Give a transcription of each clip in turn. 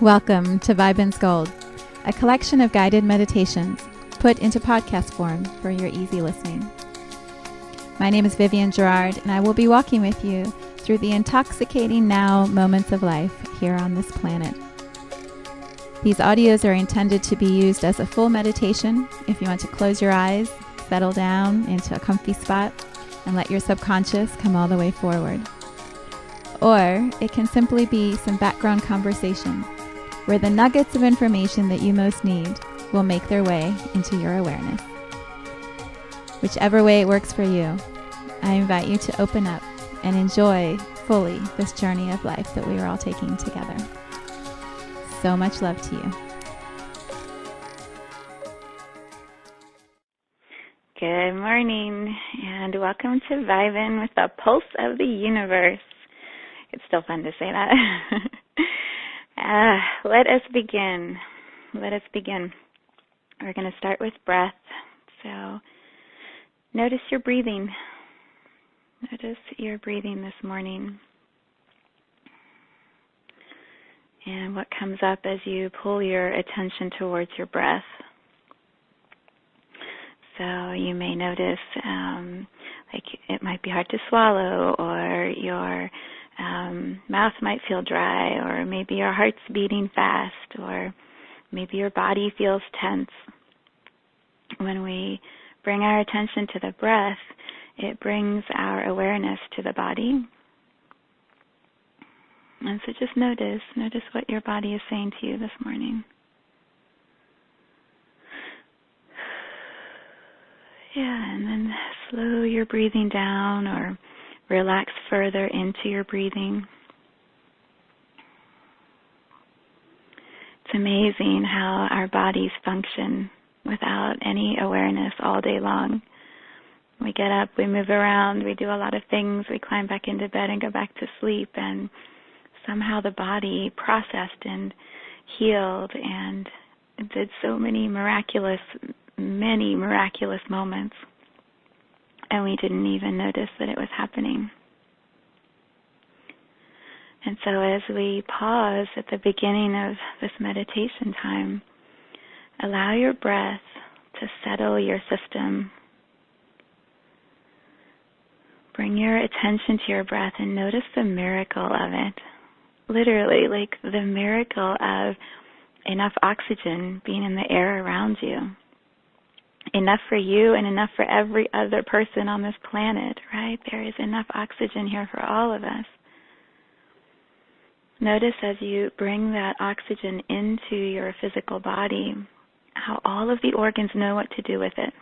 Welcome to Viben Now, a collection of guided meditations put into podcast form for your easy listening. My name is Vivian Gerard, and I will be walking with you through the intoxicating now moments of life here on this planet. These audios are intended to be used as a full meditation if you want to close your eyes, settle down into a comfy spot, and let your subconscious come all the way forward. Or it can simply be some background conversation where the nuggets of information that you most need will make their way into your awareness. Whichever way it works for you, I invite you to open up and enjoy fully this journey of life that we are all taking together. So much love to you. Good morning, and welcome to Viben with the Pulse of the Universe. It's still fun to say that. Let us begin. We're going to start with breath. So notice your breathing. Notice your breathing this morning. And what comes up as you pull your attention towards your breath. So you may notice like it might be hard to swallow, or your mouth might feel dry, or maybe your heart's beating fast, or maybe your body feels tense. When we bring our attention to the breath, it brings our awareness to the body. And so just notice what your body is saying to you this morning. Yeah, and then slow your breathing down or relax further into your breathing. It's amazing how our bodies function without any awareness all day long. We get up, we move around, we do a lot of things, we climb back into bed and go back to sleep, and somehow the body processed and healed and did so many miraculous moments, and we didn't even notice that it was happening. And so as we pause at the beginning of this meditation time, allow your breath to settle your system. Bring your attention to your breath and notice the miracle of it. Literally, like the miracle of enough oxygen being in the air around you. Enough for you and enough for every other person on this planet, right? There is enough oxygen here for all of us. Notice as you bring that oxygen into your physical body, how all of the organs know what to do with it.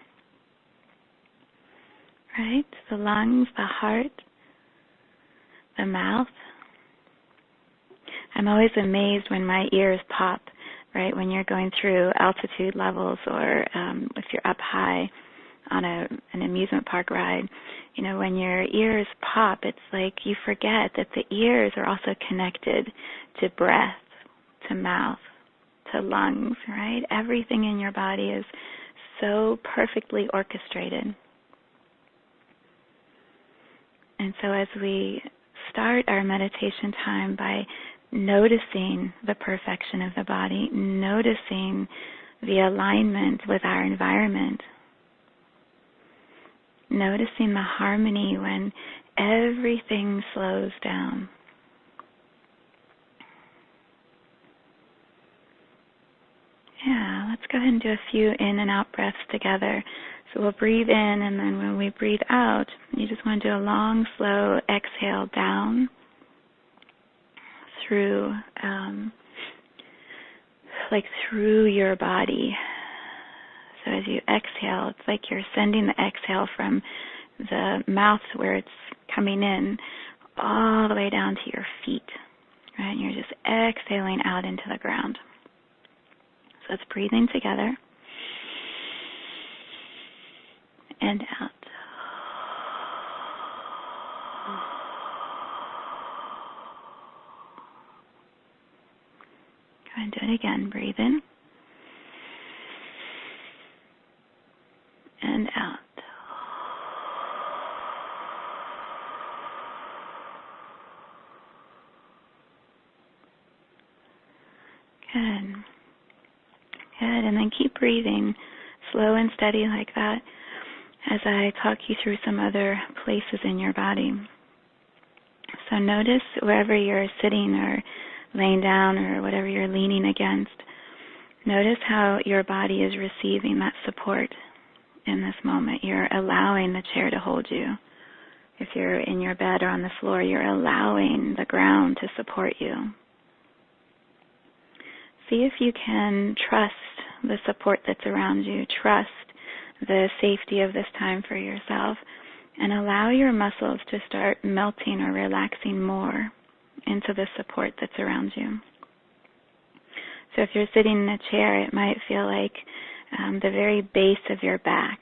Right? The lungs, the heart, the mouth. I'm always amazed when my ears pop, right, when you're going through altitude levels, or if you're up high on an amusement park ride. You know, when your ears pop, it's like you forget that the ears are also connected to breath, to mouth, to lungs, right? Everything in your body is so perfectly orchestrated. And so as we start our meditation time by noticing the perfection of the body, noticing the alignment with our environment, noticing the harmony when everything slows down. Yeah, let's go ahead and do a few in and out breaths together. So we'll breathe in, and then when we breathe out, you just want to do a long, slow exhale down through, through your body. So as you exhale, it's like you're sending the exhale from the mouth where it's coming in all the way down to your feet, right? And you're just exhaling out into the ground. So it's breathing together and out. Go ahead and do it again. Breathe in and out. Good. Good. And then keep breathing slow and steady like that as I talk you through some other places in your body. So notice wherever you're sitting or laying down or whatever you're leaning against, notice how your body is receiving that support in this moment. You're allowing the chair to hold you. If you're in your bed or on the floor, you're allowing the ground to support you. See if you can trust the support that's around you, trust the safety of this time for yourself, and allow your muscles to start melting or relaxing more into the support that's around you. So if you're sitting in a chair, it might feel like the very base of your back.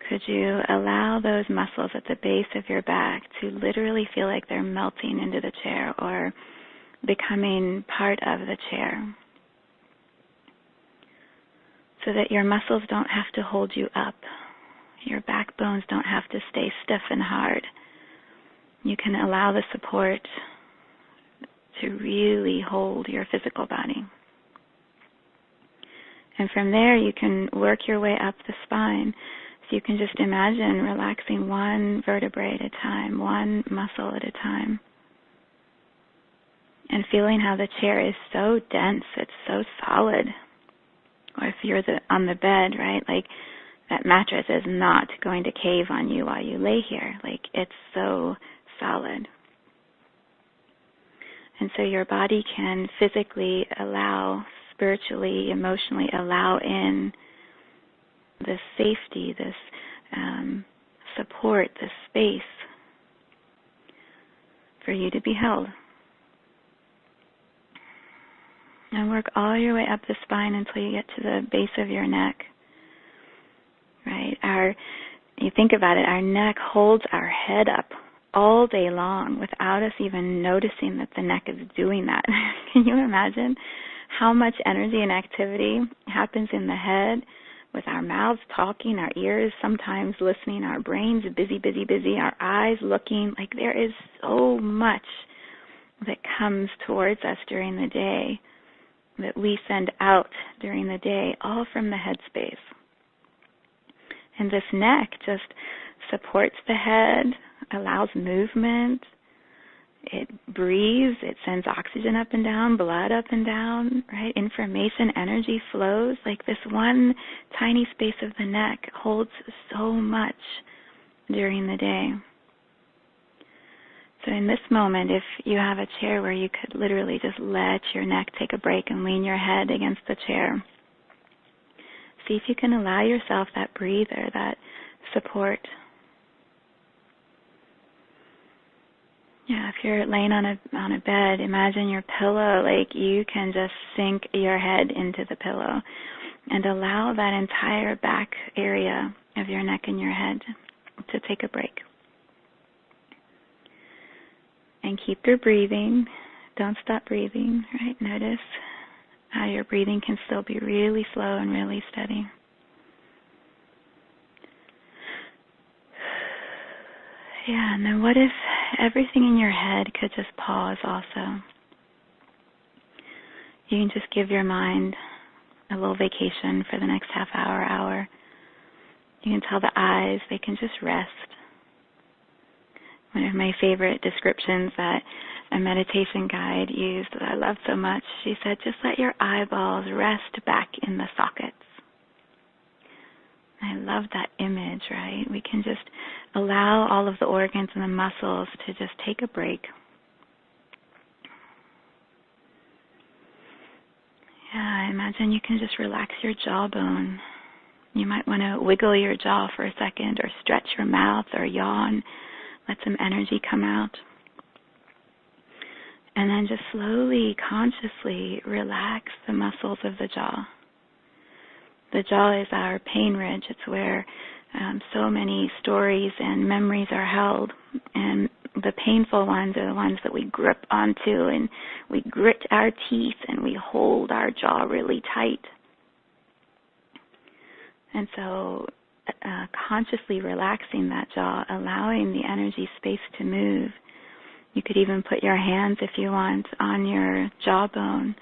Could you allow those muscles at the base of your back to literally feel like they're melting into the chair or becoming part of the chair, so that your muscles don't have to hold you up. Your backbones don't have to stay stiff and hard. You can allow the support to really hold your physical body. And from there, you can work your way up the spine. So you can just imagine relaxing one vertebrae at a time, one muscle at a time, and feeling how the chair is so dense, it's so solid. Or if you're on the bed, right, like that mattress is not going to cave on you while you lay here. Like, it's so solid. And so your body can physically allow, spiritually, emotionally allow in this safety, this support, this space for you to be held. And work all your way up the spine until you get to the base of your neck. Right? You think about it, our neck holds our head up all day long without us even noticing that the neck is doing that. Can you imagine how much energy and activity happens in the head with our mouths talking, our ears sometimes listening, our brains busy, busy, busy, our eyes looking? Like, there is so much that comes towards us during the day that we send out during the day, all from the headspace. And this neck just supports the head, allows movement, it breathes, it sends oxygen up and down, blood up and down, right? Information, energy flows. Like, this one tiny space of the neck holds so much during the day. So in this moment, if you have a chair where you could literally just let your neck take a break and lean your head against the chair, see if you can allow yourself that breather, that support. Yeah, if you're laying on a bed, imagine your pillow, like you can just sink your head into the pillow and allow that entire back area of your neck and your head to take a break. And keep your breathing. Don't stop breathing, right? Notice how your breathing can still be really slow and really steady. Yeah, and then what if everything in your head could just pause also? You can just give your mind a little vacation for the next half hour. You can tell the eyes they can just rest. One of my favorite descriptions that a meditation guide used that I love so much, she said, just let your eyeballs rest back in the sockets. I love that image, right? We can just allow all of the organs and the muscles to just take a break. Yeah, I imagine you can just relax your jawbone. You might want to wiggle your jaw for a second or stretch your mouth or yawn. Let some energy come out. And then just slowly, consciously relax the muscles of the jaw. The jaw is our pain ridge. It's where so many stories and memories are held. And the painful ones are the ones that we grip onto, and we grit our teeth and we hold our jaw really tight. And so consciously relaxing that jaw, allowing the energy space to move. You could even put your hands, if you want, on your jawbone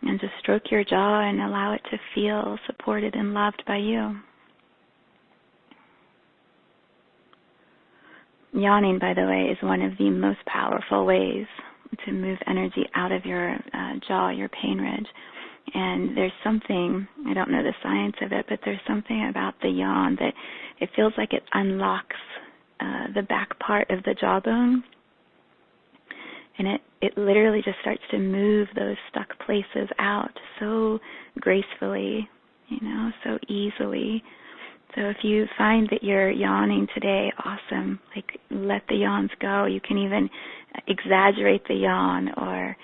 And just stroke your jaw and allow it to feel supported and loved by you. Yawning, by the way, is one of the most powerful ways to move energy out of your jaw, your pain ridge. And there's something, I don't know the science of it, but there's something about the yawn that it feels like it unlocks the back part of the jawbone. And it literally just starts to move those stuck places out so gracefully, so easily. So if you find that you're yawning today, awesome. Like, let the yawns go. You can even exaggerate the yawn, or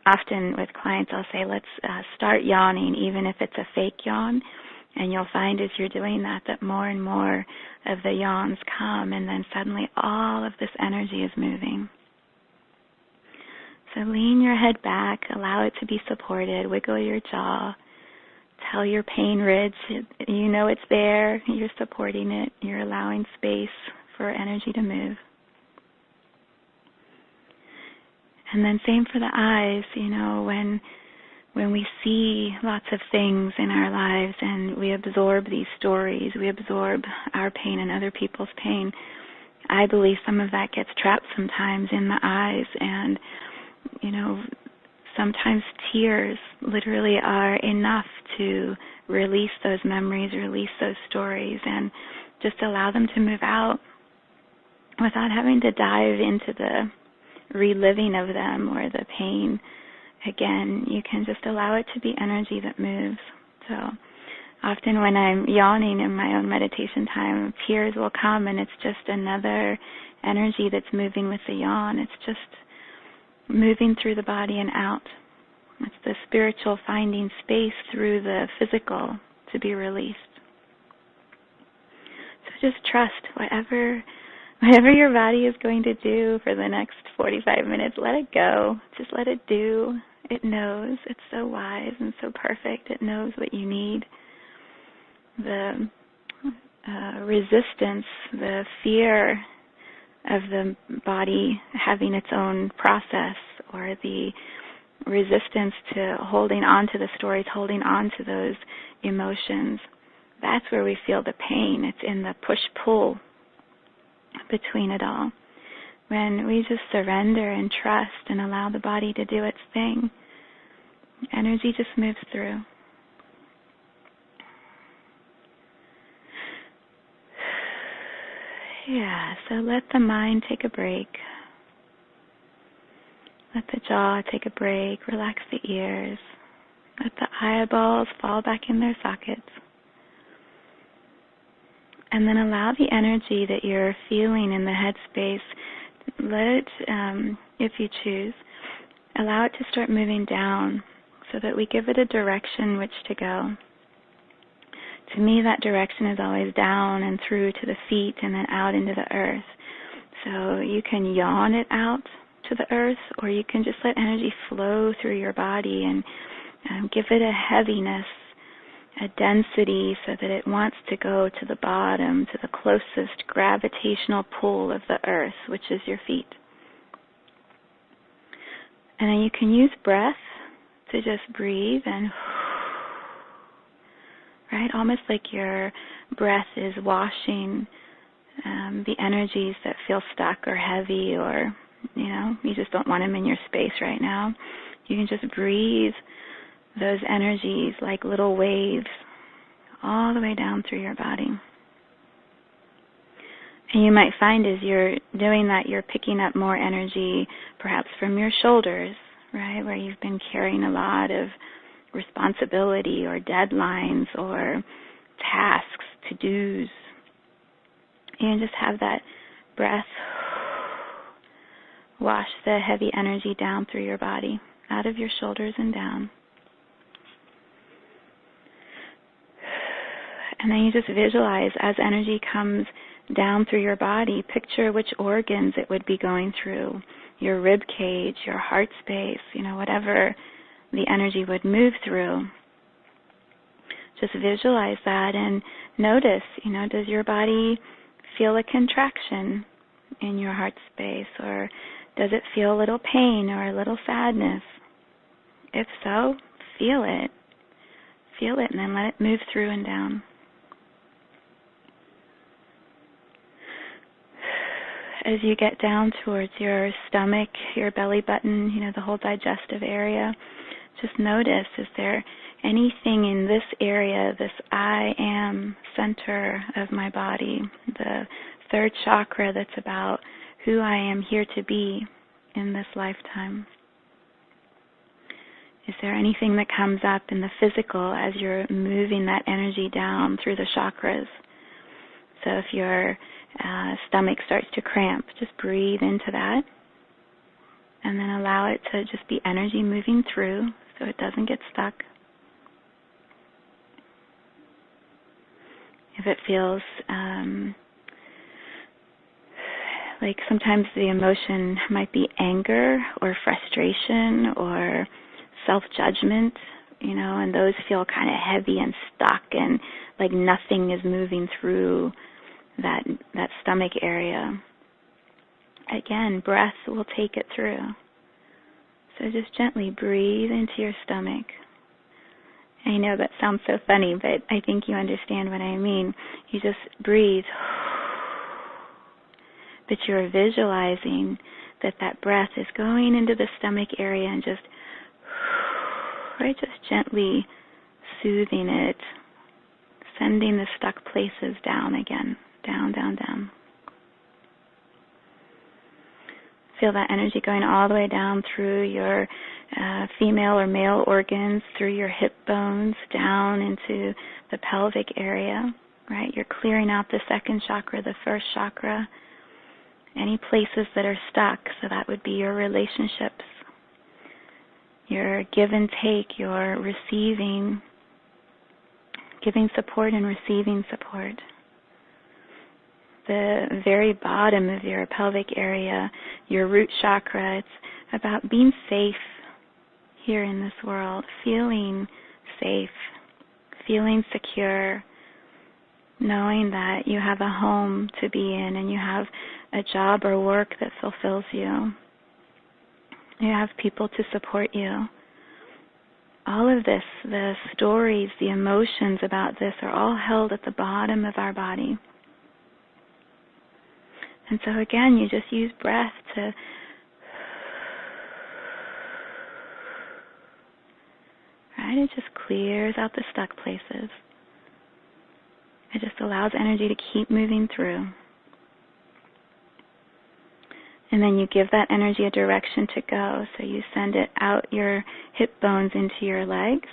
often with clients I'll say, let's start yawning, even if it's a fake yawn. And you'll find as you're doing that more and more of the yawns come, and then suddenly all of this energy is moving. So lean your head back, allow it to be supported, wiggle your jaw, tell your pain ridge, you know it's there, you're supporting it, you're allowing space for energy to move. And then same for the eyes, when we see lots of things in our lives and we absorb these stories, we absorb our pain and other people's pain, I believe some of that gets trapped sometimes in the eyes, and sometimes tears literally are enough to release those memories, release those stories, and just allow them to move out without having to dive into the reliving of them or the pain. Again, you can just allow it to be energy that moves. So often when I'm yawning in my own meditation time, tears will come, and it's just another energy that's moving with the yawn. It's just moving through the body and out. It's the spiritual finding space through the physical to be released. So just trust whatever your body is going to do for the next 45 minutes, let it go. Just let it do. It knows. It's so wise and so perfect. It knows what you need. The resistance, the fear of the body having its own process, or the resistance to holding on to the stories, holding on to those emotions, that's where we feel the pain. It's in the push-pull between it all. When we just surrender and trust and allow the body to do its thing, energy just moves through. Yeah, so let the mind take a break. Let the jaw take a break. Relax the ears. Let the eyeballs fall back in their sockets. And then allow the energy that you're feeling in the headspace, let it, if you choose, allow it to start moving down so that we give it a direction which to go. To me, that direction is always down and through to the feet and then out into the earth. So you can yawn it out to the earth, or you can just let energy flow through your body and give it a heaviness, a density, so that it wants to go to the bottom, to the closest gravitational pull of the earth, which is your feet. And then you can use breath to just breathe and, right, almost like your breath is washing the energies that feel stuck or heavy, or, you just don't want them in your space right now. You can just breathe those energies like little waves all the way down through your body. And you might find as you're doing that, you're picking up more energy perhaps from your shoulders, right, where you've been carrying a lot of responsibility or deadlines or tasks, to-dos. And just have that breath wash the heavy energy down through your body, out of your shoulders and down. And then you just visualize as energy comes down through your body, picture which organs it would be going through, your rib cage, your heart space, whatever the energy would move through. Just visualize that and notice, does your body feel a contraction in your heart space, or does it feel a little pain or a little sadness? If so, feel it. Feel it and then let it move through and down. As you get down towards your stomach, your belly button, the whole digestive area, just notice, is there anything in this area, this I am center of my body, the third chakra that's about who I am here to be in this lifetime? Is there anything that comes up in the physical as you're moving that energy down through the chakras? So if your stomach starts to cramp, just breathe into that and then allow it to just be energy moving through so it doesn't get stuck. If it feels like sometimes the emotion might be anger or frustration or self-judgment, and those feel kind of heavy and stuck and like nothing is moving through that stomach area. Again, breath will take it through. So just gently breathe into your stomach. I know that sounds so funny, but I think you understand what I mean. You just breathe, but you're visualizing that breath is going into the stomach area and just gently soothing it, sending the stuck places down again, down, down, down. Feel that energy going all the way down through your female or male organs, through your hip bones, down into the pelvic area, right? You're clearing out the second chakra, the first chakra, any places that are stuck. So that would be your relationships, your give and take, your receiving, giving support and receiving support. The very bottom of your pelvic area, your root chakra, it's about being safe here in this world, feeling safe, feeling secure, knowing that you have a home to be in and you have a job or work that fulfills you. You have people to support you. All of this, the stories, the emotions about this are all held at the bottom of our body. And so again, you just use breath to it just clears out the stuck places. It just allows energy to keep moving through. And then you give that energy a direction to go. So you send it out your hip bones into your legs.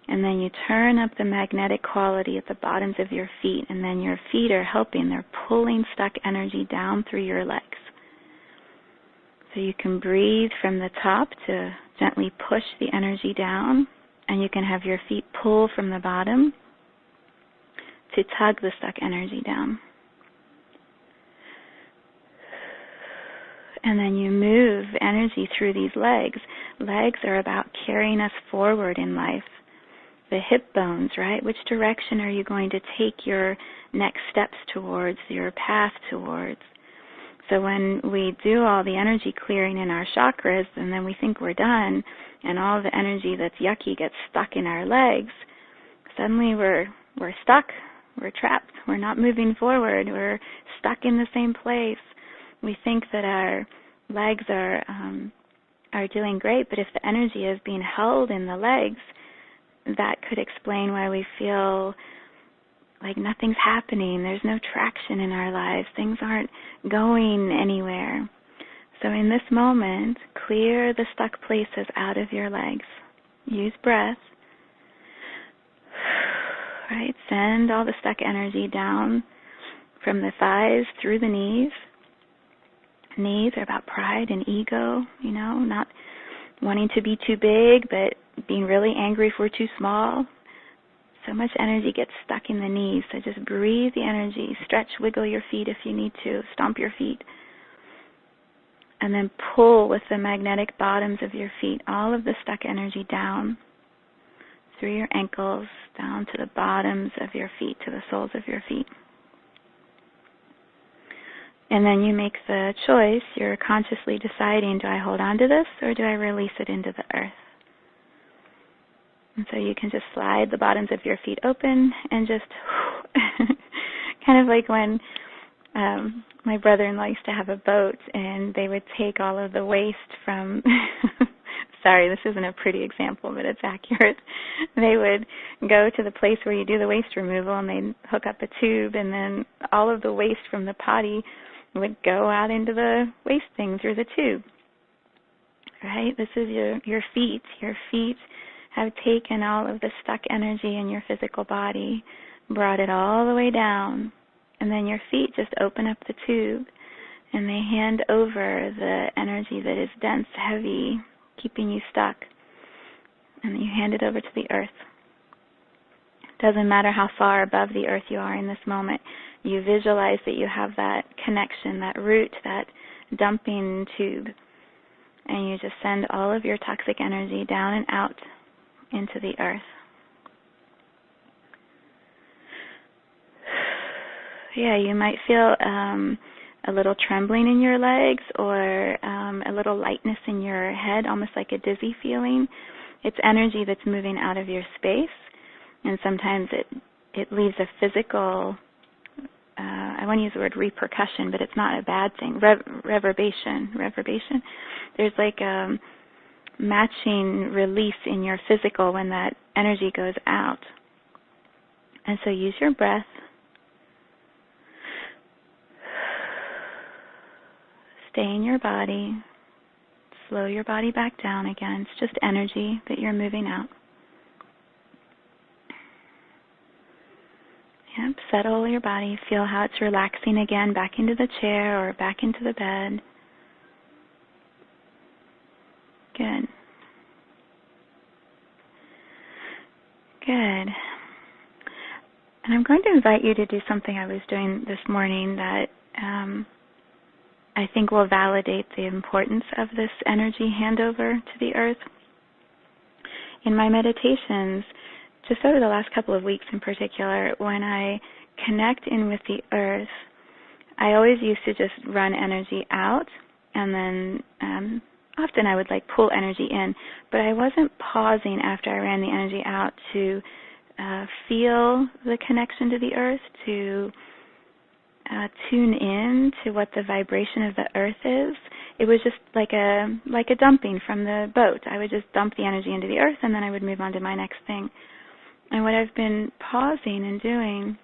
And then you turn up the magnetic quality at the bottoms of your feet. And then your feet are helping. They're pulling stuck energy down through your legs. So you can breathe from the top to gently push the energy down. And you can have your feet pull from the bottom to tug the stuck energy down. And then you move energy through these legs. Legs are about carrying us forward in life. The hip bones, right? Which direction are you going to take your next steps towards, your path towards? So when we do all the energy clearing in our chakras and then we think we're done and all the energy that's yucky gets stuck in our legs, suddenly we're stuck, we're trapped, we're not moving forward, we're stuck in the same place. We think that our legs are doing great, but if the energy is being held in the legs, that could explain why we feel like nothing's happening. There's no traction in our lives. Things aren't going anywhere. So in this moment, clear the stuck places out of your legs. Use breath. Right? Send all the stuck energy down from the thighs through the knees. Knees are about pride and ego, not wanting to be too big, but being really angry if we're too small. So much energy gets stuck in the knees. So just breathe the energy. Stretch, wiggle your feet if you need to. Stomp your feet. And then pull with the magnetic bottoms of your feet all of the stuck energy down through your ankles, down to the bottoms of your feet, to the soles of your feet. And then you make the choice. You're consciously deciding, do I hold on to this or do I release it into the earth? And so you can just slide the bottoms of your feet open and just kind of like when my brother-in-law used to have a boat, and they would take all of the waste from sorry, this isn't a pretty example, but it's accurate. They would go to the place where you do the waste removal, and they'd hook up a tube, and then all of the waste from the potty would go out into the waste thing through the tube. Right? This is your feet. Your feet have taken all of the stuck energy in your physical body, brought it all the way down, and then your feet just open up the tube, and they hand over the energy that is dense, heavy, keeping you stuck, and then you hand it over to the earth. Doesn't matter how far above the earth you are in this moment. You visualize that you have that connection, that root, that dumping tube, and you just send all of your toxic energy down and out into the earth. Yeah, you might feel a little trembling in your legs, or a little lightness in your head, almost like a dizzy feeling. It's energy that's moving out of your space, and sometimes it leaves a physical, I want to use the word repercussion, but it's not a bad thing, reverberation. There's like a matching release in your physical when that energy goes out. And so use your breath. Stay in your body. Slow your body back down again. It's just energy that you're moving out. Yep, settle your body. Feel how it's relaxing again back into the chair or back into the bed. Good. Good. And I'm going to invite you to do something I was doing this morning that I think will validate the importance of this energy handover to the earth. In my meditations, just over the last couple of weeks in particular, when I connect in with the earth, I always used to just run energy out, and then often I would like pull energy in, but I wasn't pausing after I ran the energy out to feel the connection to the earth, to tune in to what the vibration of the earth is. It was just like a dumping from the boat. I would just dump the energy into the earth, and then I would move on to my next thing. And what I've been pausing and doing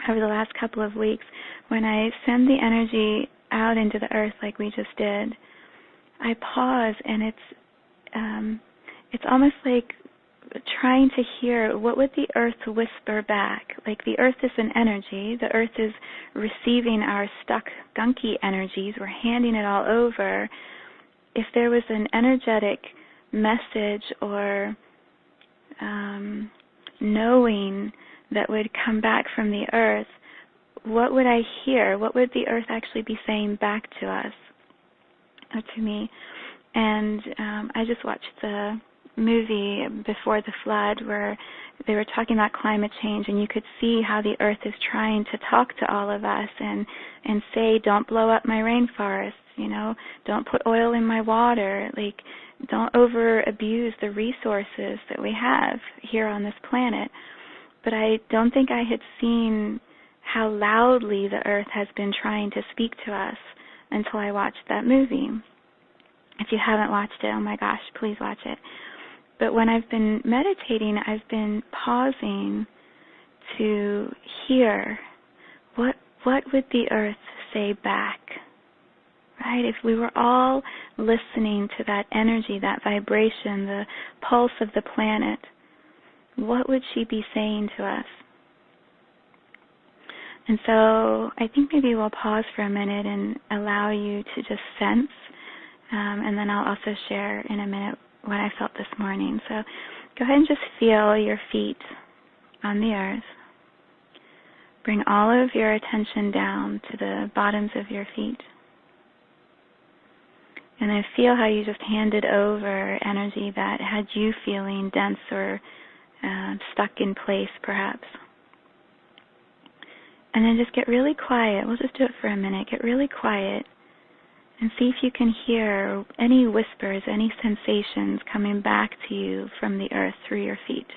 over the last couple of weeks, when I send the energy out into the earth like we just did, I pause, and it's almost like trying to hear what would the earth whisper back. Like the earth is an energy. The earth is receiving our stuck, gunky energies. We're handing it all over. If there was an energetic message or knowing that would come back from the earth, what would I hear? What would the earth actually be saying back to us or to me? And I just watched the movie Before the Flood where they were talking about climate change, and you could see how the earth is trying to talk to all of us and say, don't blow up my rainforests, don't put oil in my water, like don't over abuse the resources that we have here on this planet. But I don't think I had seen how loudly the earth has been trying to speak to us until I watched that movie. If you haven't watched it, oh my gosh, please watch it. But when I've been meditating, I've been pausing to hear what would the earth say back, right? If we were all listening to that energy, that vibration, the pulse of the planet, what would she be saying to us? And so I think maybe we'll pause for a minute and allow you to just sense, and then I'll also share in a minute what I felt this morning. So go ahead and just feel your feet on the earth. Bring all of your attention down to the bottoms of your feet. And then feel how you just handed over energy that had you feeling dense or stuck in place, perhaps. And then just get really quiet. We'll just do it for a minute. Get really quiet And see if you can hear any whispers, any sensations coming back to you from the earth through your feet.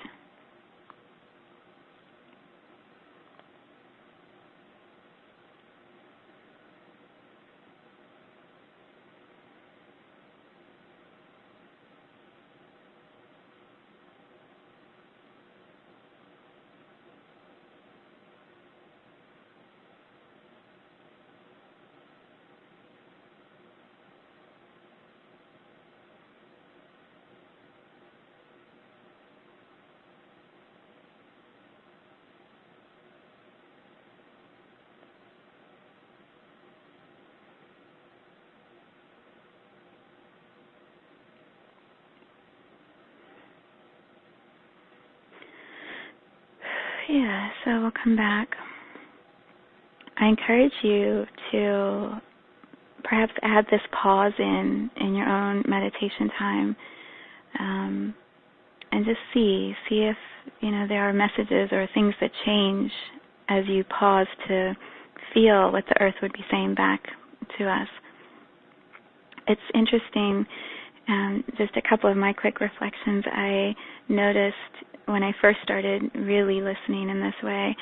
Yeah, so we'll come back. I encourage you to perhaps add this pause in your own meditation time, and just see if there are messages or things that change as you pause to feel what the earth would be saying back to us. It's interesting. Just a couple of my quick reflections. I noticed when I first started really listening in this way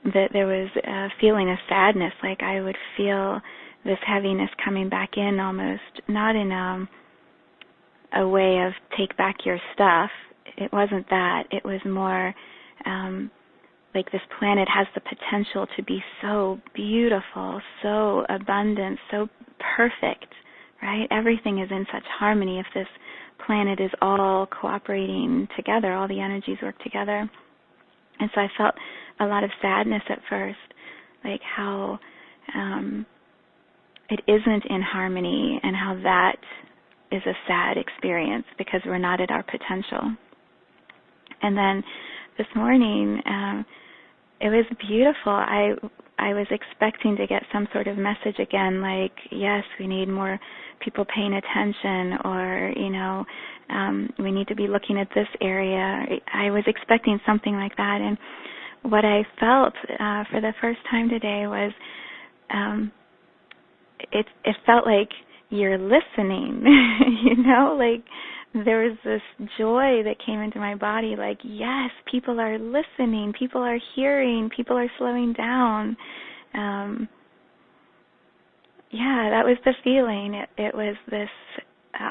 that there was a feeling of sadness, like I would feel this heaviness coming back in almost, not in a way of take back your stuff. It wasn't that. It was more like this planet has the potential to be so beautiful, so abundant, so perfect, right? Everything is in such harmony if this planet is all cooperating together, all the energies work together. And so I felt a lot of sadness at first, like how it isn't in harmony and how that is a sad experience because we're not at our potential. And then this morning, it was beautiful. I was expecting to get some sort of message again, like, yes, we need more people paying attention, or, we need to be looking at this area. I was expecting something like that. And what I felt for the first time today was it felt like you're listening, like there was this joy that came into my body, like, yes, people are listening, people are hearing, people are slowing down. That was the feeling. It was this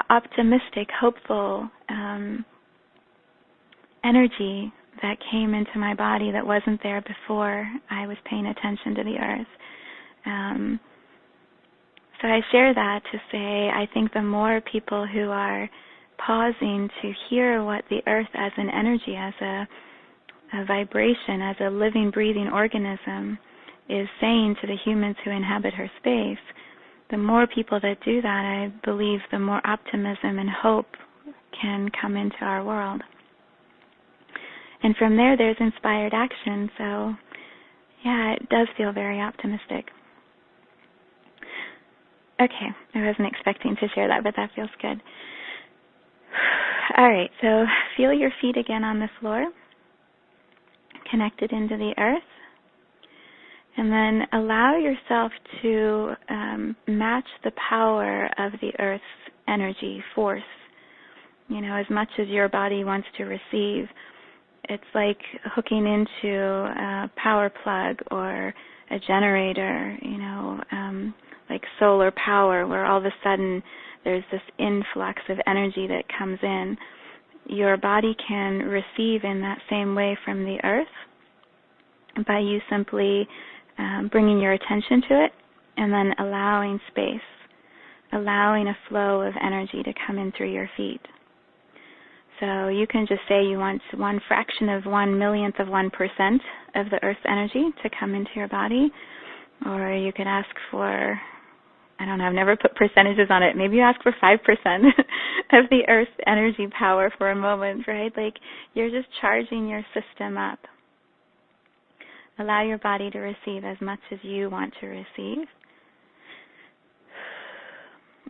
optimistic, hopeful energy that came into my body that wasn't there before I was paying attention to the earth. So I share that to say I think the more people who are pausing to hear what the earth as an energy, as a vibration, as a living, breathing organism is saying to the humans who inhabit her space, the more people that do that, I believe the more optimism and hope can come into our world. And from there, there's inspired action. So, it does feel very optimistic. Okay, I wasn't expecting to share that, but that feels good. All right, so feel your feet again on the floor, connected into the earth, and then allow yourself to match the power of the earth's energy, force, as much as your body wants to receive. It's like hooking into a power plug or a generator, like solar power, where all of a sudden there's this influx of energy that comes in. Your body can receive in that same way from the earth by you simply bringing your attention to it and then allowing space, allowing a flow of energy to come in through your feet. So you can just say you want 1/1,000,000th of 1% of the earth's energy to come into your body, or you could ask for, I don't know, I've never put percentages on it. Maybe you ask for 5% of the earth's energy power for a moment, right? Like you're just charging your system up. Allow your body to receive as much as you want to receive.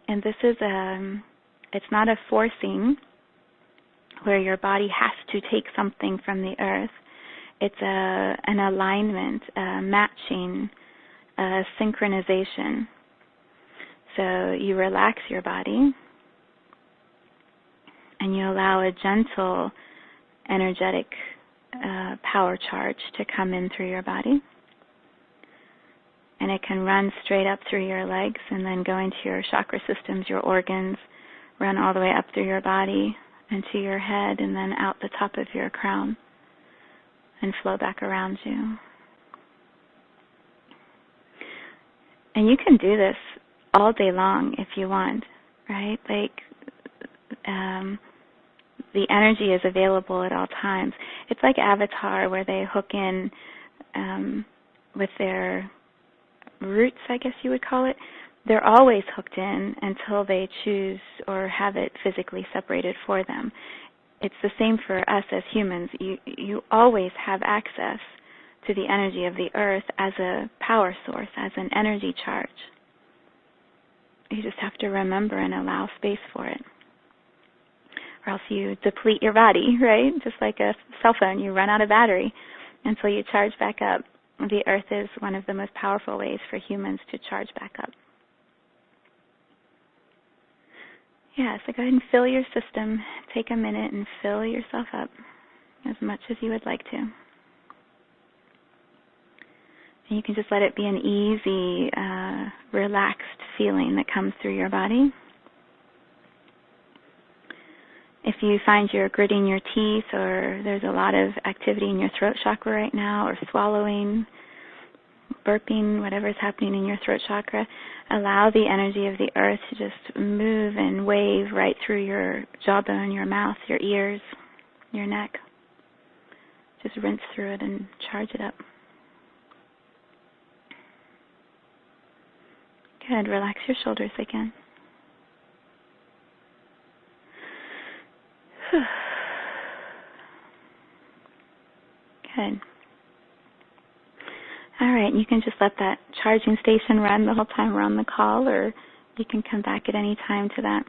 And this is it's not a forcing where your body has to take something from the earth. It's an alignment, a matching, a synchronization. So so you relax your body and you allow a gentle, energetic power charge to come in through your body. And it can run straight up through your legs and then go into your chakra systems, your organs, run all the way up through your body into your head and then out the top of your crown and flow back around you. And you can do this all day long if you want, right? Like, the energy is available at all times. It's like Avatar, where they hook in with their roots, I guess you would call it. They're always hooked in until they choose or have it physically separated for them. It's the same for us as humans. You always have access to the energy of the earth as a power source, as an energy charge. You just have to remember and allow space for it. Or else you deplete your body, right? Just like a cell phone, you run out of battery until you charge back up. The earth is one of the most powerful ways for humans to charge back up. Yeah, so go ahead and fill your system. Take a minute and fill yourself up as much as you would like to. And you can just let it be an easy, relaxed feeling that comes through your body. If you find you're gritting your teeth or there's a lot of activity in your throat chakra right now, or swallowing, burping, whatever's happening in your throat chakra, allow the energy of the earth to just move and wave right through your jawbone, your mouth, your ears, your neck. Just rinse through it and charge it up. Good. Relax your shoulders again. Good. All right, you can just let that charging station run the whole time we're on the call, or you can come back at any time to that.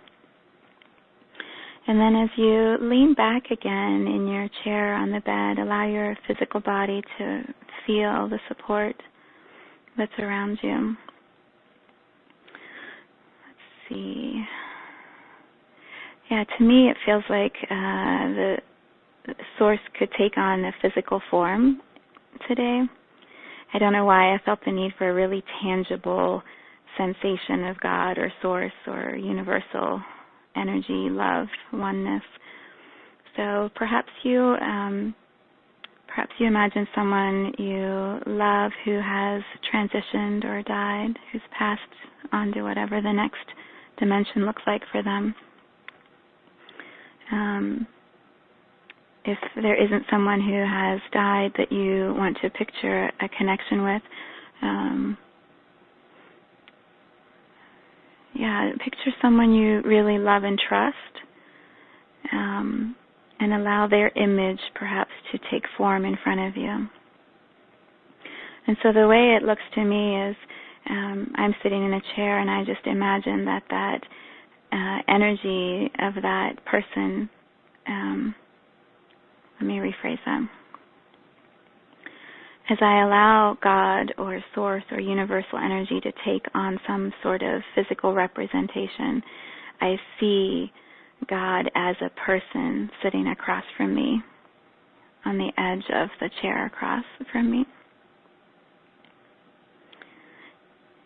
And then as you lean back again in your chair on the bed, allow your physical body to feel the support that's around you. Let's see. Yeah, to me it feels like the source could take on a physical form today. I don't know why I felt the need for a really tangible sensation of God or source or universal energy, love, oneness. So perhaps you imagine someone you love who has transitioned or died, who's passed on to whatever the next dimension looks like for them. If there isn't someone who has died that you want to picture a connection with, picture someone you really love and trust, and allow their image perhaps to take form in front of you. And so the way it looks to me is I'm sitting in a chair and I just imagine that energy of that person, let me rephrase that. As I allow God or source or universal energy to take on some sort of physical representation, I see God as a person sitting across from me, on the edge of the chair across from me.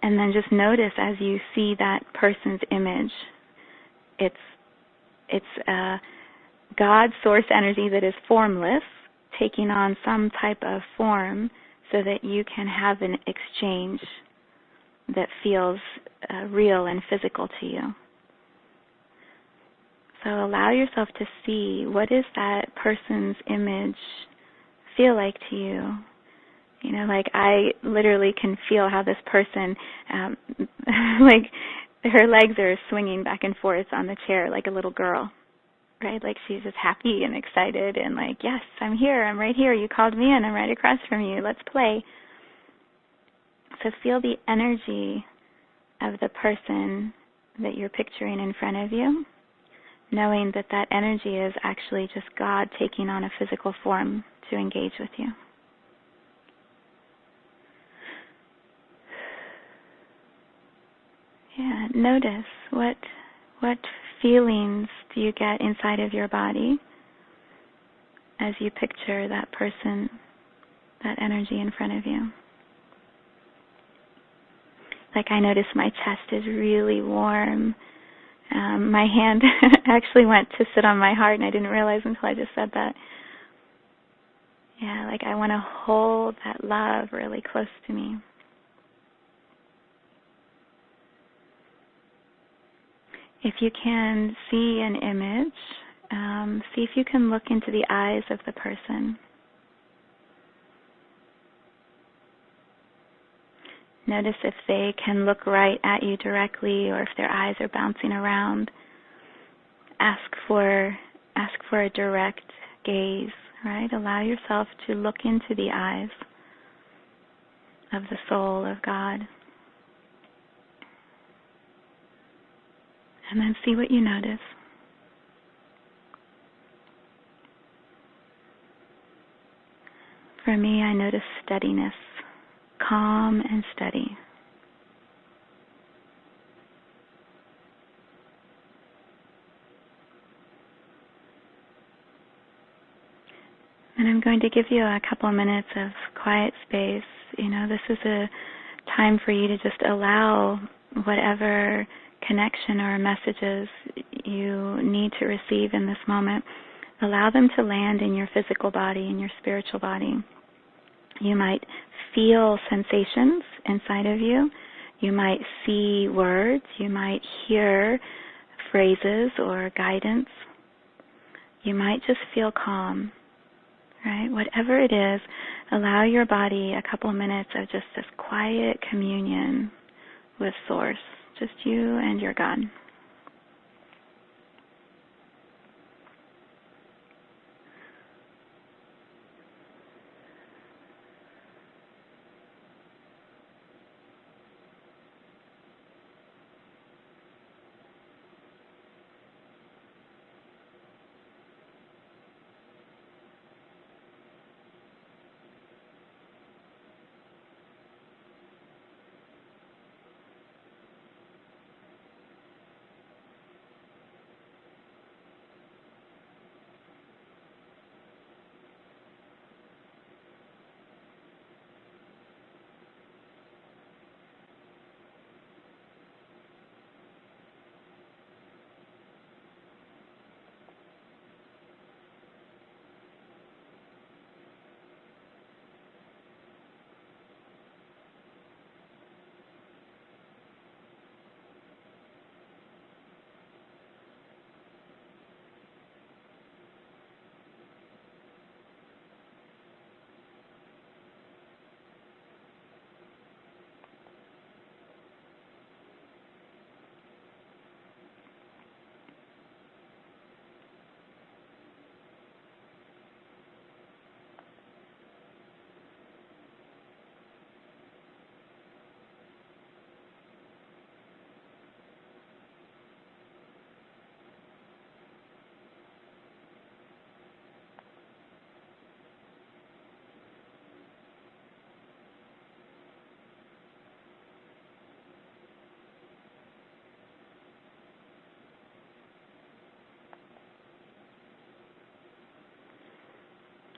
And then just notice as you see that person's image, it's God source energy that is formless, taking on some type of form so that you can have an exchange that feels real and physical to you. So allow yourself to see, what does that person's image feel like to you? You know, like I literally can feel how this person, like her legs are swinging back and forth on the chair like a little girl. Right, like she's just happy and excited and like, yes, I'm here, I'm right here, you called me in, I'm right across from you, let's play. So feel the energy of the person that you're picturing in front of you, knowing that that energy is actually just God taking on a physical form to engage with you. Yeah. notice what feelings do you get inside of your body as you picture that person, that energy in front of you. Like I notice my chest is really warm. My hand actually went to sit on my heart, and I didn't realize until I just said that. Yeah, like I want to hold that love really close to me. If you can see an image, see if you can look into the eyes of the person. Notice if they can look right at you directly or if their eyes are bouncing around. Ask for a direct gaze, right? Allow yourself to look into the eyes of the soul of God. And then see what you notice. For me, I notice steadiness, calm and steady. And I'm going to give you a couple of minutes of quiet space. This is a time for you to just allow whatever connection or messages you need to receive in this moment. Allow them to land in your physical body, in your spiritual body. You might feel sensations inside of you. You might see words. You might hear phrases or guidance. You might just feel calm, right? Whatever it is, allow your body a couple minutes of just this quiet communion with Source, just you and your God.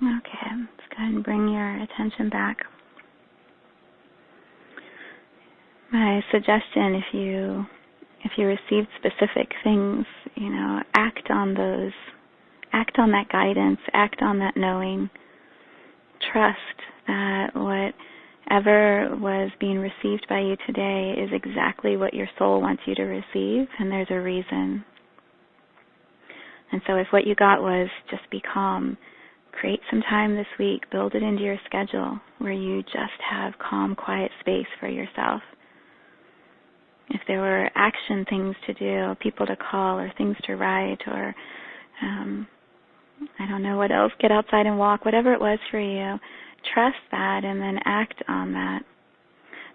Okay, let's go ahead and bring your attention back. My suggestion, if you received specific things, act on those, act on that guidance, act on that knowing. Trust that whatever was being received by you today is exactly what your soul wants you to receive, and there's a reason. And so if what you got was just be calm, create some time this week, build it into your schedule where you just have calm, quiet space for yourself. If there were action things to do, people to call or things to write or, I don't know what else, get outside and walk, whatever it was for you, trust that and then act on that.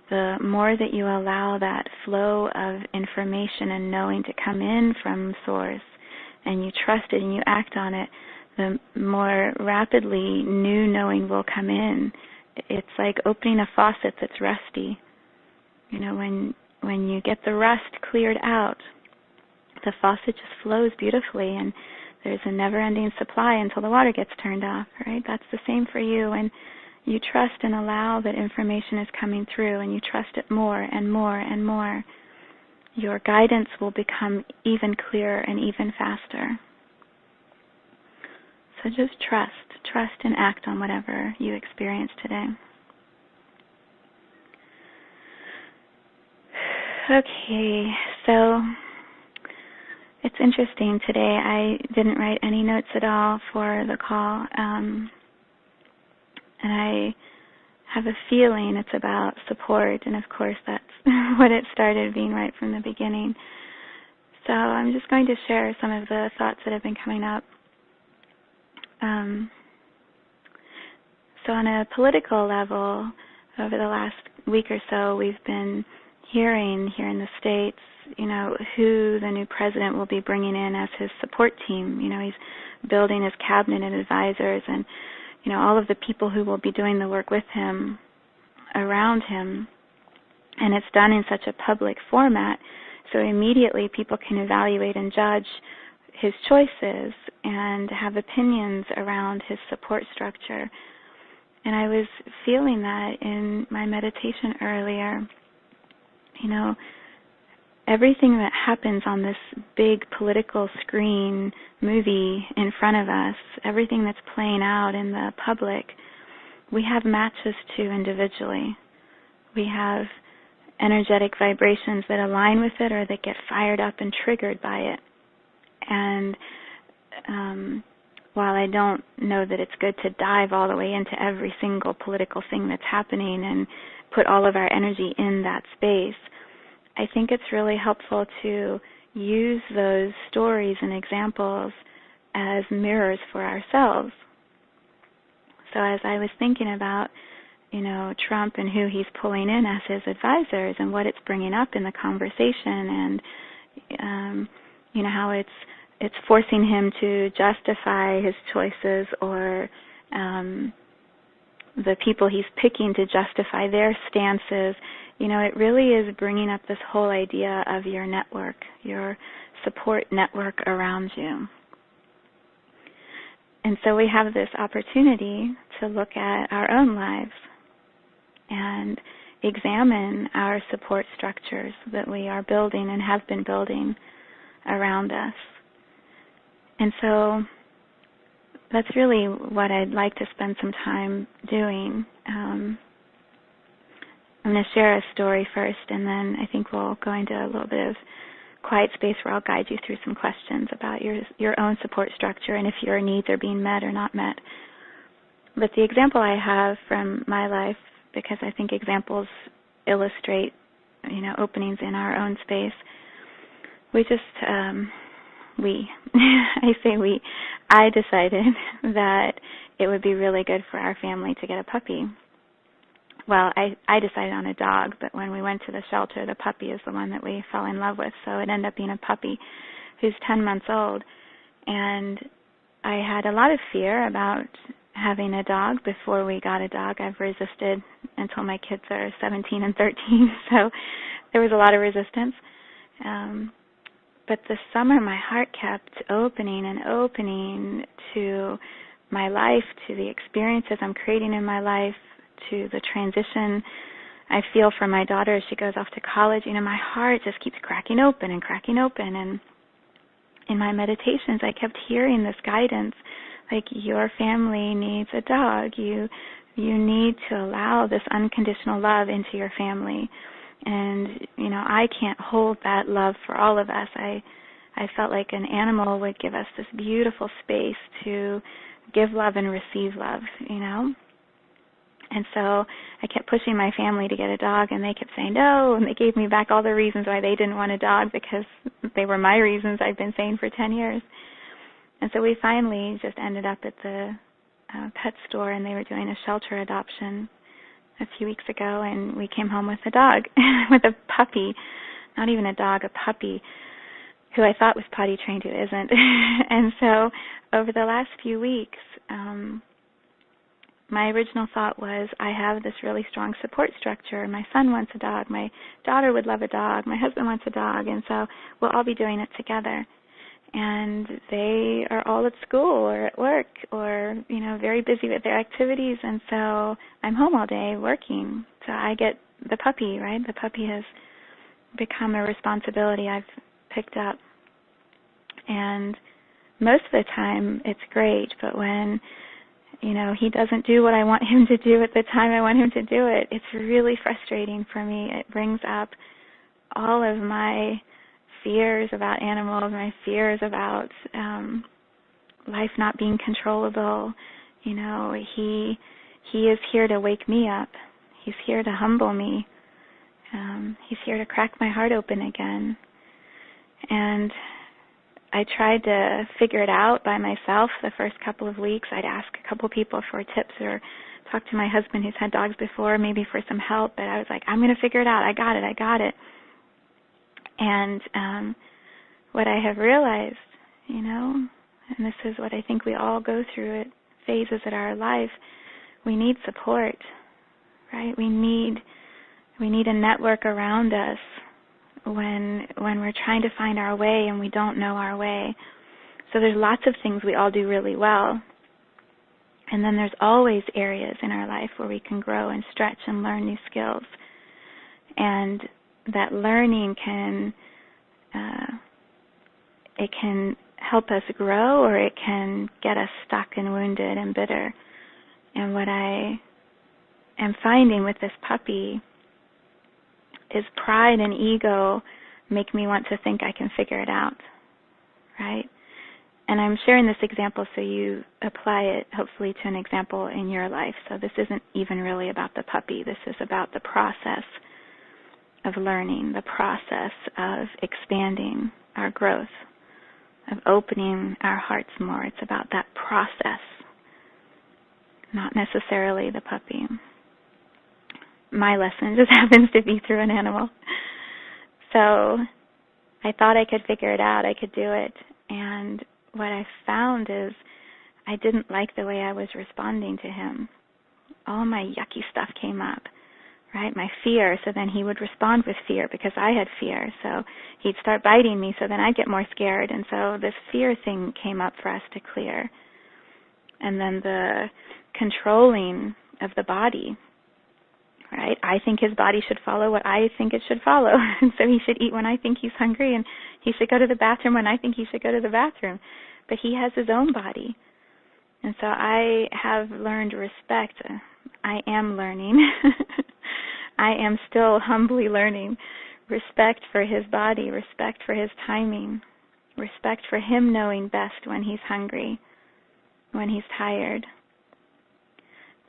The more that you allow that flow of information and knowing to come in from Source and you trust it and you act on it, the more rapidly new knowing will come in. It's like opening a faucet that's rusty. when you get the rust cleared out, the faucet just flows beautifully, and there's a never-ending supply until the water gets turned off, right? That's the same for you. And you trust and allow that information is coming through, and you trust it more and more and more. Your guidance will become even clearer and even faster. So just trust and act on whatever you experience today. Okay, so it's interesting today. I didn't write any notes at all for the call, and I have a feeling it's about support, and of course that's what it started being right from the beginning. So I'm just going to share some of the thoughts that have been coming up. So on a political level, over the last week or so, we've been hearing here in the States, who the new president will be bringing in as his support team. He's building his cabinet and advisors and, all of the people who will be doing the work with him around him. And it's done in such a public format, so immediately people can evaluate and judge his choices and have opinions around his support structure. And I was feeling that in my meditation earlier. Everything that happens on this big political screen movie in front of us, everything that's playing out in the public, we have matches to individually. We have energetic vibrations that align with it or that get fired up and triggered by it. And while I don't know that it's good to dive all the way into every single political thing that's happening and put all of our energy in that space, I think it's really helpful to use those stories and examples as mirrors for ourselves. So as I was thinking about, Trump and who he's pulling in as his advisors and what it's bringing up in the conversation, and how it's forcing him to justify his choices, or the people he's picking to justify their stances. It really is bringing up this whole idea of your network, your support network around you. And so we have this opportunity to look at our own lives and examine our support structures that we are building and have been building around us. And so that's really what I'd like to spend some time doing. I'm going to share a story first, and then I think we'll go into a little bit of quiet space where I'll guide you through some questions about your own support structure and if your needs are being met or not met. But the example I have from my life, because I think examples illustrate, openings in our own space, I decided that it would be really good for our family to get a puppy. Well, I decided on a dog, but when we went to the shelter, the puppy is the one that we fell in love with, so it ended up being a puppy who's 10 months old. And I had a lot of fear about having a dog before we got a dog. I've resisted until my kids are 17 and 13, so there was a lot of resistance. But this summer, my heart kept opening and opening to my life, to the experiences I'm creating in my life, to the transition I feel for my daughter as she goes off to college. My heart just keeps cracking open. And in my meditations, I kept hearing this guidance, like, your family needs a dog. You need to allow this unconditional love into your family. And, I can't hold that love for all of us. I felt like an animal would give us this beautiful space to give love and receive love, And so I kept pushing my family to get a dog, and they kept saying no, and they gave me back all the reasons why they didn't want a dog, because they were my reasons I'd been saying for 10 years. And so we finally just ended up at the pet store, and they were doing a shelter adoption a few weeks ago, and we came home with a dog, with a puppy, not even a dog, a puppy, who I thought was potty trained, who isn't. And so over the last few weeks, my original thought was, I have this really strong support structure. My son wants a dog. My daughter would love a dog. My husband wants a dog. And so we'll all be doing it together. And they are all at school or at work or, very busy with their activities. And so I'm home all day working. So I get the puppy, right? The puppy has become a responsibility I've picked up. And most of the time it's great, but when he doesn't do what I want him to do at the time I want him to do it, it's really frustrating for me. It brings up all of my fears about animals, my fears about life not being controllable. He is here to wake me up. He's here to humble me. He's here to crack my heart open again. And I tried to figure it out by myself the first couple of weeks. I'd ask a couple people for tips or talk to my husband who's had dogs before, maybe for some help. But I was like, I'm going to figure it out. I got it. And what I have realized, and this is what I think we all go through at phases in our life, we need support, right? We need a network around us when we're trying to find our way and we don't know our way. So there's lots of things we all do really well. And then there's always areas in our life where we can grow and stretch and learn new skills. And that learning can help us grow, or it can get us stuck and wounded and bitter. And what I am finding with this puppy is pride and ego make me want to think I can figure it out, right? And I'm sharing this example so you apply it, hopefully, to an example in your life. So this isn't even really about the puppy. This is about the process of learning, the process of expanding our growth, of opening our hearts more. It's about that process, not necessarily the puppy. My lesson just happens to be through an animal. So I thought I could figure it out. I could do it. And what I found is I didn't like the way I was responding to him. All my yucky stuff came up, right? My fear. So then he would respond with fear because I had fear. So he'd start biting me. So then I'd get more scared. And so this fear thing came up for us to clear. And then the controlling of the body. Right? I think his body should follow what I think it should follow. And so he should eat when I think he's hungry, and he should go to the bathroom when I think he should go to the bathroom. But he has his own body. And so I have learned respect. I am learning. I am still humbly learning respect for his body, respect for his timing, respect for him knowing best when he's hungry, when he's tired.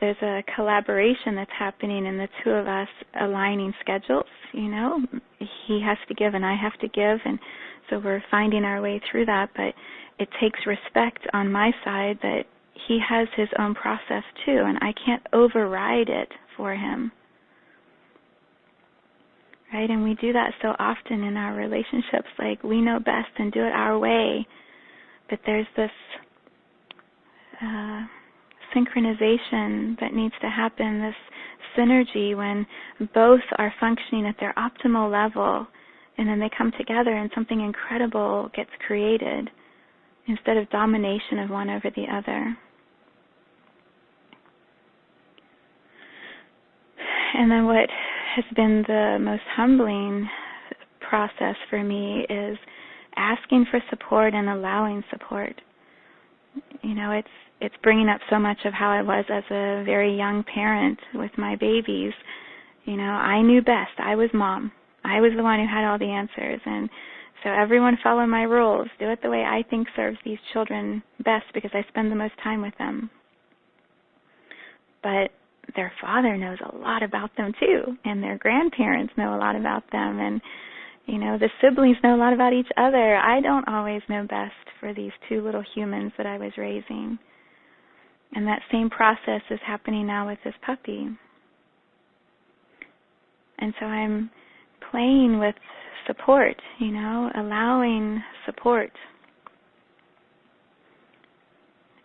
There's a collaboration that's happening in the two of us aligning schedules, He has to give and I have to give, and so we're finding our way through that, but it takes respect on my side that he has his own process too, and I can't override it for him. Right? And we do that so often in our relationships, like we know best and do it our way, but there's this synchronization that needs to happen, this synergy when both are functioning at their optimal level, and then they come together and something incredible gets created instead of domination of one over the other. And then what has been the most humbling process for me is asking for support and allowing support. It's bringing up so much of how I was as a very young parent with my babies. I knew best. I was mom. I was the one who had all the answers. And so everyone follow my rules. Do it the way I think serves these children best because I spend the most time with them. But their father knows a lot about them too. And their grandparents know a lot about them. And the siblings know a lot about each other. I don't always know best for these two little humans that I was raising. And that same process is happening now with this puppy. And so I'm playing with support, allowing support.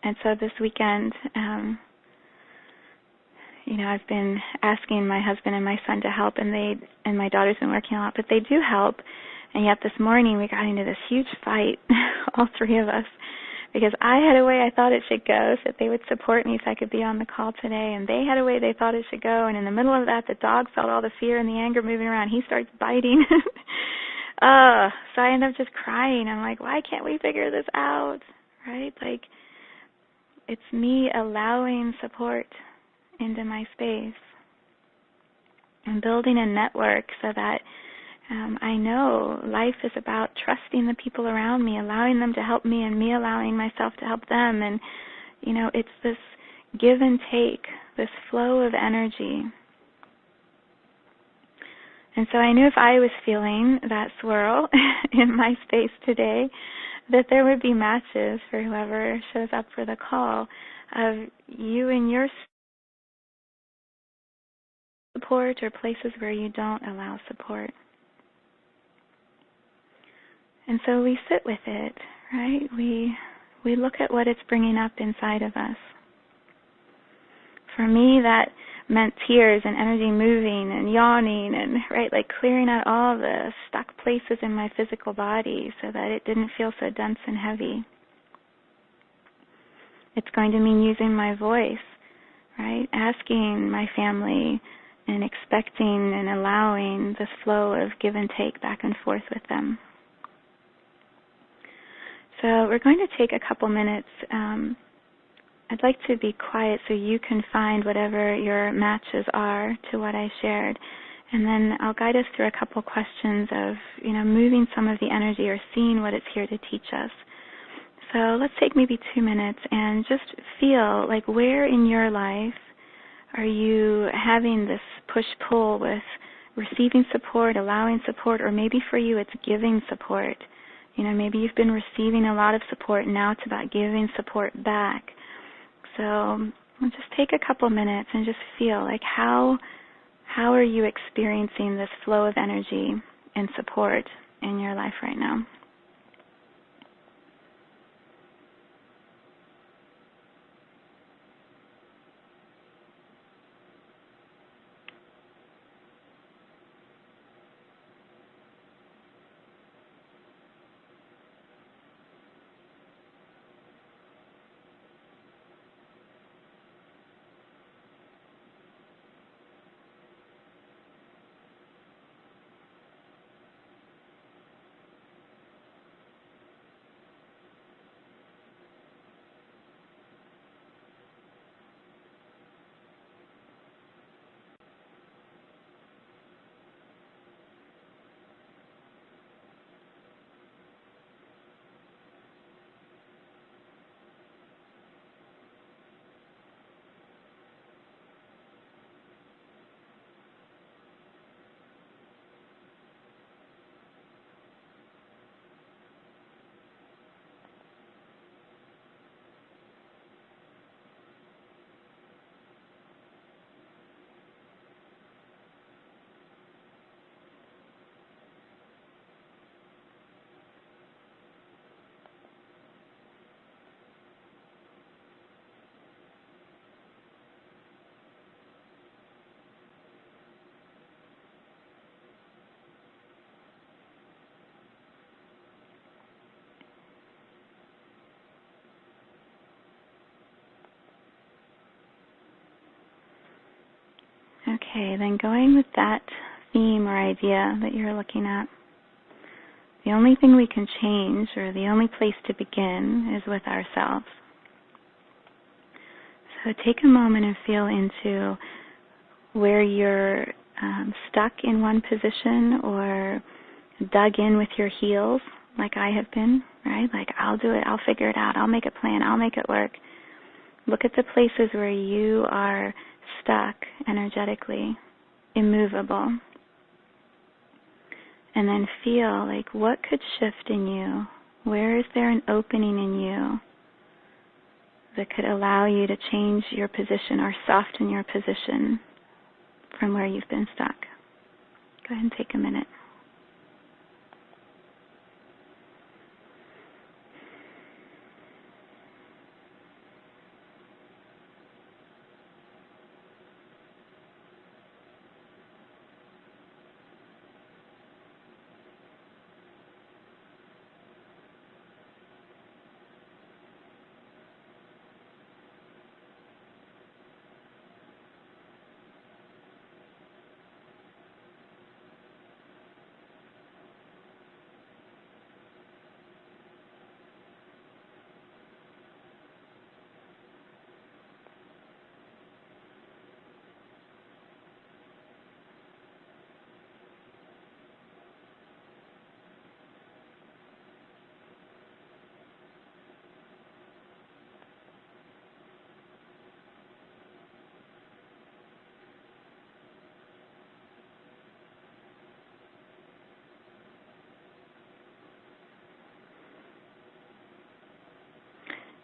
And so this weekend, I've been asking my husband and my son to help, and my daughter's been working a lot, but they do help. And yet this morning we got into this huge fight, all three of us, because I had a way I thought it should go so that they would support me so I could be on the call today, and they had a way they thought it should go, and in the middle of that, the dog felt all the fear and the anger moving around. He starts biting. So I end up just crying. I'm like, why can't we figure this out, right? Like, it's me allowing support into my space and building a network so that I know life is about trusting the people around me, allowing them to help me, and me allowing myself to help them. And, it's this give and take, this flow of energy. And so I knew if I was feeling that swirl in my space today, that there would be matches for whoever shows up for the call of you and your support, or places where you don't allow support. And so we sit with it, right? We look at what it's bringing up inside of us. For me, that meant tears and energy moving and yawning and, right, like clearing out all the stuck places in my physical body so that it didn't feel so dense and heavy. It's going to mean using my voice, right? Asking my family and expecting and allowing this flow of give and take back and forth with them. So we're going to take a couple minutes. I'd like to be quiet so you can find whatever your matches are to what I shared. And then I'll guide us through a couple questions of, moving some of the energy or seeing what it's here to teach us. So let's take maybe 2 minutes and just feel like where in your life are you having this push-pull with receiving support, allowing support, or maybe for you it's giving support. Maybe you've been receiving a lot of support, and now it's about giving support back. So we'll just take a couple minutes and just feel like how are you experiencing this flow of energy and support in your life right now? Okay, then going with that theme or idea that you're looking at, the only thing we can change, or the only place to begin, is with ourselves. So take a moment and feel into where you're stuck in one position or dug in with your heels, like I have been, right? Like, I'll do it, I'll figure it out, I'll make a plan, I'll make it work. Look at the places where you are stuck energetically, immovable. And then feel like, what could shift in you? Where is there an opening in you that could allow you to change your position or soften your position from where you've been stuck? Go ahead and take a minute.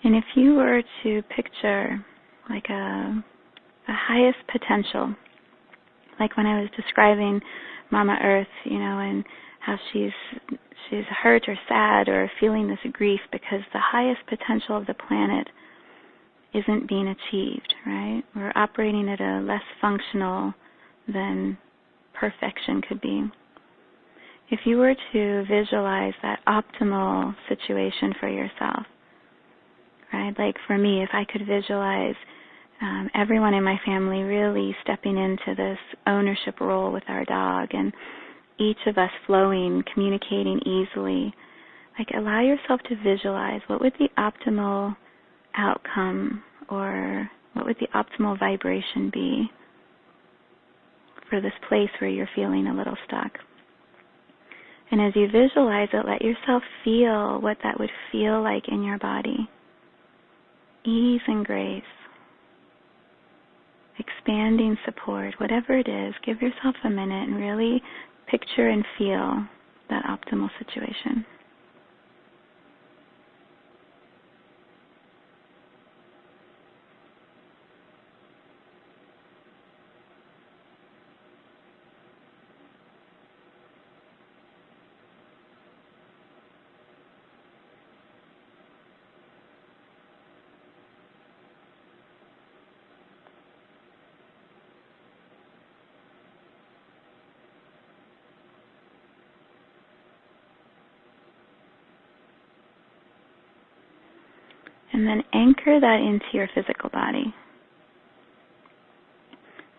And if you were to picture like a highest potential, like when I was describing Mama Earth, and how she's hurt or sad or feeling this grief because the highest potential of the planet isn't being achieved, right? We're operating at a less functional than perfection could be. If you were to visualize that optimal situation for yourself, right? Like for me, if I could visualize everyone in my family really stepping into this ownership role with our dog, and each of us flowing, communicating easily, like allow yourself to visualize what would the optimal outcome or what would the optimal vibration be for this place where you're feeling a little stuck. And as you visualize it, let yourself feel what that would feel like in your body. Ease and grace. Expanding support, whatever it is, give yourself a minute and really picture and feel that optimal situation. And then anchor that into your physical body.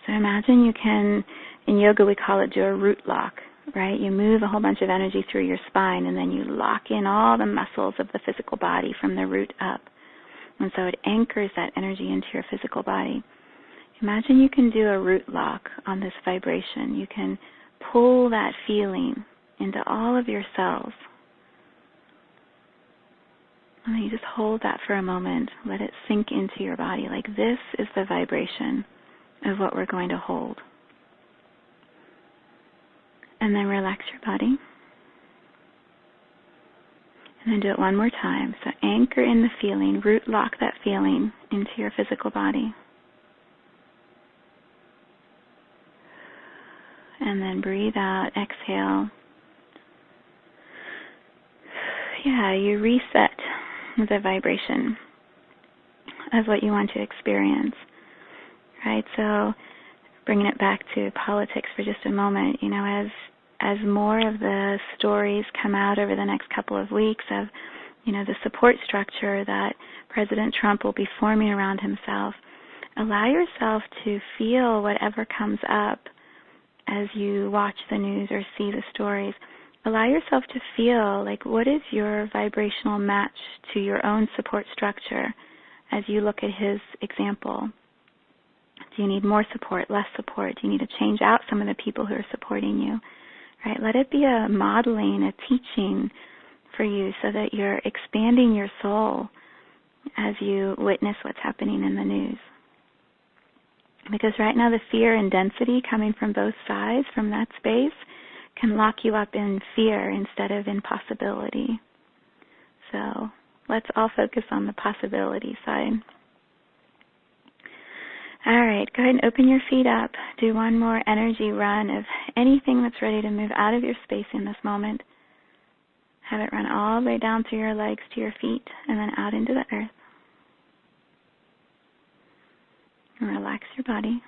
So imagine you can, in yoga we call it do a root lock, right? You move a whole bunch of energy through your spine and then you lock in all the muscles of the physical body from the root up. And so it anchors that energy into your physical body. Imagine you can do a root lock on this vibration. You can pull that feeling into all of your cells. And then you just hold that for a moment. Let it sink into your body. Like this is the vibration of what we're going to hold. And then relax your body. And then do it one more time. So anchor in the feeling, root lock that feeling into your physical body. And then breathe out, exhale. Yeah, you reset the vibration of what you want to experience, right? So bringing it back to politics for just a moment, as more of the stories come out over the next couple of weeks of, the support structure that President Trump will be forming around himself, allow yourself to feel whatever comes up as you watch the news or see the stories. Allow yourself to feel like what is your vibrational match to your own support structure as you look at his example. Do you need more support, less support? Do you need to change out some of the people who are supporting you? Right? Let it be a modeling, a teaching for you so that you're expanding your soul as you witness what's happening in the news. Because right now the fear and density coming from both sides, from that space, can lock you up in fear instead of in possibility. So let's all focus on the possibility side. All right, go ahead and open your feet up. Do one more energy run of anything that's ready to move out of your space in this moment. Have it run all the way down through your legs to your feet and then out into the earth. And relax your body.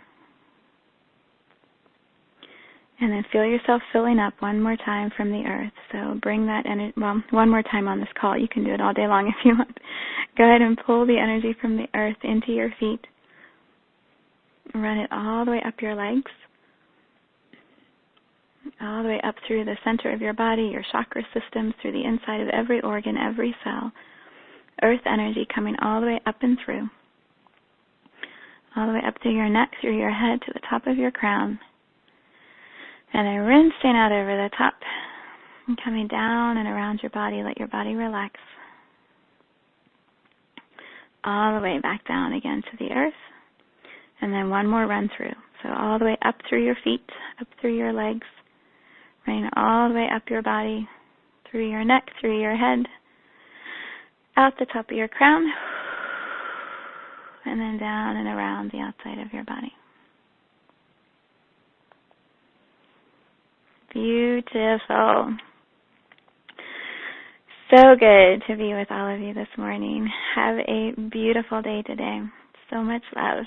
And then feel yourself filling up one more time from the earth. So bring that energy, one more time on this call. You can do it all day long if you want. Go ahead and pull the energy from the earth into your feet. Run it all the way up your legs, all the way up through the center of your body, your chakra systems, through the inside of every organ, every cell. Earth energy coming all the way up and through. All the way up through your neck, through your head, to the top of your crown. And then rinsing out over the top and coming down and around your body. Let your body relax. All the way back down again to the earth. And then one more run through. So all the way up through your feet, up through your legs. Running all the way up your body, through your neck, through your head. Out the top of your crown. and then down and around the outside of your body. Beautiful. So good to be with all of you this morning. Have a beautiful day today. So much love.